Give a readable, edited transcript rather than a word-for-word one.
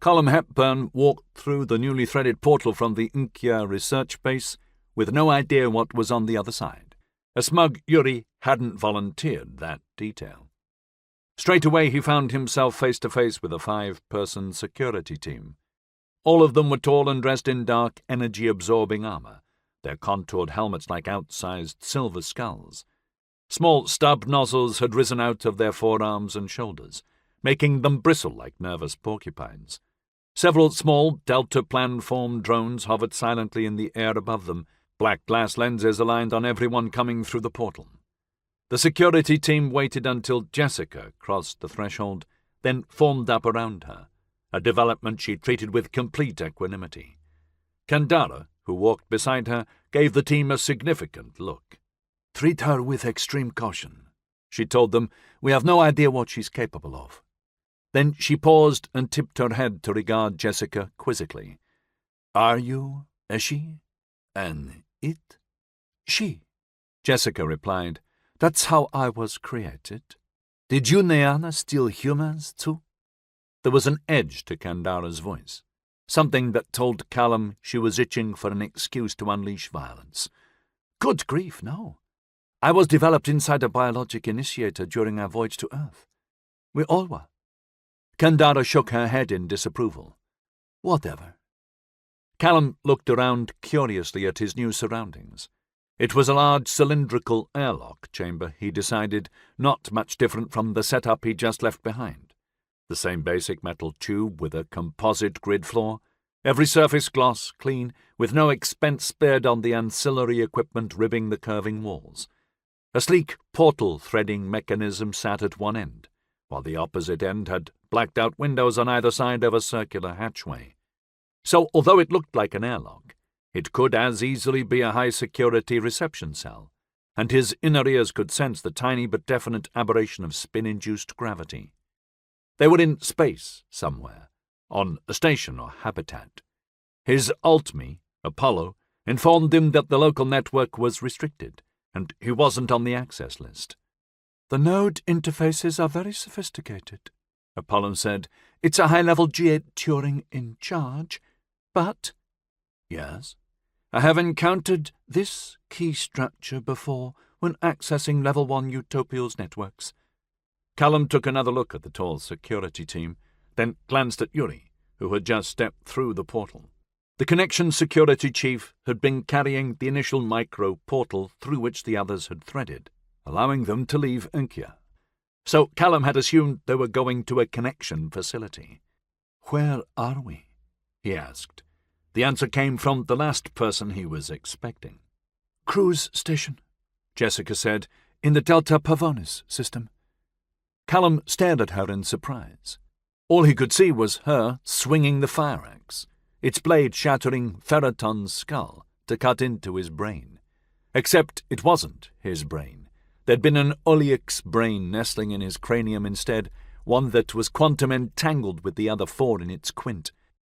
Colm Hepburn walked through the newly threaded portal from the Inkia research base with no idea what was on the other side. A smug Yuri hadn't volunteered that detail. Straight away he found himself face to face with a 5-person security team. All of them were tall and dressed in dark, energy-absorbing armor, their contoured helmets like outsized silver skulls. Small stub nozzles had risen out of their forearms and shoulders, making them bristle like nervous porcupines. Several small delta-plan-formed drones hovered silently in the air above them, black glass lenses aligned on everyone coming through the portal. The security team waited until Jessica crossed the threshold, then formed up around her, a development she treated with complete equanimity. Kandara, who walked beside her, gave the team a significant look. "Treat her with extreme caution," she told them. "We have no idea what she's capable of." Then she paused and tipped her head to regard Jessica quizzically. "Are you a she? An it?" "She," Jessica replied. "That's how I was created. Did you, Neana, steal humans, too?" There was an edge to Kandara's voice, something that told Callum she was itching for an excuse to unleash violence. "Good grief, no. I was developed inside a biologic initiator during our voyage to Earth. We all were." Kandara shook her head in disapproval. "Whatever." Callum looked around curiously at his new surroundings. It was a large cylindrical airlock chamber, he decided, not much different from the setup he'd just left behind. The same basic metal tube with a composite grid floor, every surface gloss clean, with no expense spared on the ancillary equipment ribbing the curving walls. A sleek portal threading mechanism sat at one end, while the opposite end had blacked-out windows on either side of a circular hatchway. So, although it looked like an airlock, it could as easily be a high-security reception cell, and his inner ears could sense the tiny but definite aberration of spin-induced gravity. They were in space somewhere, on a station or habitat. His alt-me, Apollo, informed him that the local network was restricted, and he wasn't on the access list. "The node interfaces are very sophisticated," Apollo said. "It's a high-level G8 Turing in charge, but—" "Yes?" "I have encountered this key structure before when accessing Level 1 Utopia's networks." Callum took another look at the tall security team, then glanced at Yuri, who had just stepped through the portal. The connection security chief had been carrying the initial micro-portal through which the others had threaded, allowing them to leave Inkia. So Callum had assumed they were going to a connection facility. "Where are we?" he asked. The answer came from the last person he was expecting. "Cruise station," Jessica said, "in the Delta Pavonis system." Callum stared at her in surprise. All he could see was her swinging the fire axe, its blade shattering Ferraton's skull to cut into his brain. Except it wasn't his brain. There'd been an Olyix brain nestling in his cranium instead, one that was quantum entangled with the other 4 in its quint,